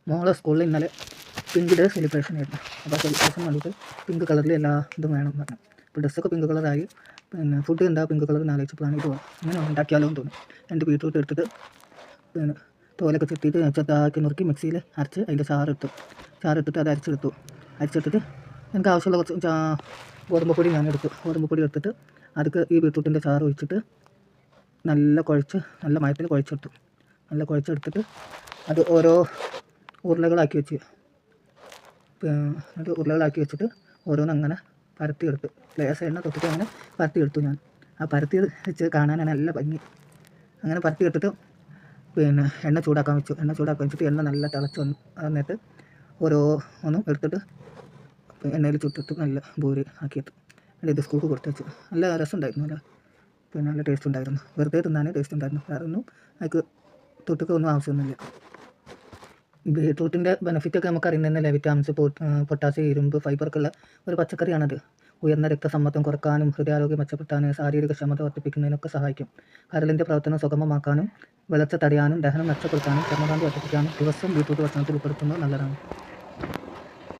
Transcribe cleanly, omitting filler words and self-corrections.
മോളെ സ്കൂളിൽ ഇന്നലെ പിങ്ക് ഡേ സെലിബ്രേഷൻ ആയിരുന്നു. അപ്പോൾ സെലിബ്രേഷൻ വേണ്ടിയിട്ട് പിങ്ക് കളറിൽ എല്ലാ ഇതും വേണം പറഞ്ഞു. അപ്പോൾ ഡ്രസ്സൊക്കെ പിങ്ക് കളറായി. പിന്നെ ഫുഡ് എന്താ പിങ്ക് കളർ ആലോചിച്ചപ്പോഴാണ് ഇത് ഇങ്ങനെ ഉണ്ടാക്കിയാലോ എന്ന് തോന്നി. 2 ബീറ്റ്റൂട്ട് എടുത്തിട്ട് പിന്നെ തോലൊക്കെ ചെത്തിയിട്ട് ചെറുതാക്കി നുറുക്കി മിക്സിയിൽ അരച്ച് അതിൻ്റെ ചാറെടുത്തിട്ട് അത് അരച്ചെടുത്തിട്ട് എനിക്ക് ആവശ്യമുള്ള കുറച്ച് ഗോതമ്പ് പൊടി ഞാനെടുത്തു. ഗോതമ്പ് പൊടി എടുത്തിട്ട് അതിക്ക് ഈ ബീറ്റ്റൂട്ടിൻ്റെ ചാറ് ഒഴിച്ചിട്ട് നല്ല മയത്തിൽ കുഴച്ചെടുത്തിട്ട് അത് ഓരോ ഉരുളകളാക്കി വെച്ചിട്ട് ഓരോന്നങ്ങനെ പരത്തിയെടുത്ത് ലേശം എണ്ണ തൊട്ടിട്ട് അങ്ങനെ പരത്തിയെടുത്തു. ഞാൻ ആ പരത്തി വെച്ച് കാണാനാണ് നല്ല ഭംഗി. അങ്ങനെ പരത്തിയെടുത്തിട്ട് പിന്നെ എണ്ണ ചൂടാക്കാൻ വെച്ചിട്ട് എണ്ണ നല്ല തിളച്ച് വന്നിട്ട് ഓരോന്നും എടുത്തിട്ട് എണ്ണയിൽ ചുട്ടിട്ട് നല്ല ബൂരി ആക്കിയിട്ട് ഇത് സ്കൂൾക്ക് കൊടുത്തു വെച്ചു. നല്ല രസമുണ്ടായിരുന്നു. പിന്നെ നല്ല ടേസ്റ്റ് ഉണ്ടായിരുന്നു. വെറുതെ തിന്നാൻ ടേസ്റ്റ് ഉണ്ടായിരുന്നു. വേറെ ഒന്നും അതിക്ക് തൊട്ടിക്കൊന്നും ആവശ്യമൊന്നുമില്ല. ബീട്രൂട്ടിൻ്റെ ബെനിഫിറ്റൊക്കെ നമുക്ക് അറിയുന്നതല്ലേ. വിറ്റാമിൻസ്, പൊട്ടാസ്യം, ഇരുമ്പ്, ഫൈബറൊക്കെ ഉള്ള ഒരു പച്ചക്കറിയാണത്. ഉയർന്ന രക്തസമ്മർദ്ദം കുറക്കാനും ഹൃദയാരോഗ്യം മെച്ചപ്പെടുത്താനും ശാരീരിക ക്ഷമത വർദ്ധിപ്പിക്കുന്നതിനൊക്കെ സഹായിക്കും. കരളിൻ്റെ പ്രവർത്തനം സുഗമമാക്കാനും വിളർച്ച തടയാനും ദഹനം മെച്ചപ്പെടുത്താനും ചർമ്മകാന്തി വർദ്ധിപ്പിക്കാനും ദിവസം ബീട്രൂട്ട് ഭക്ഷണത്തിൽ ഉൾപ്പെടുത്തുന്നത് നല്ലതാണ്.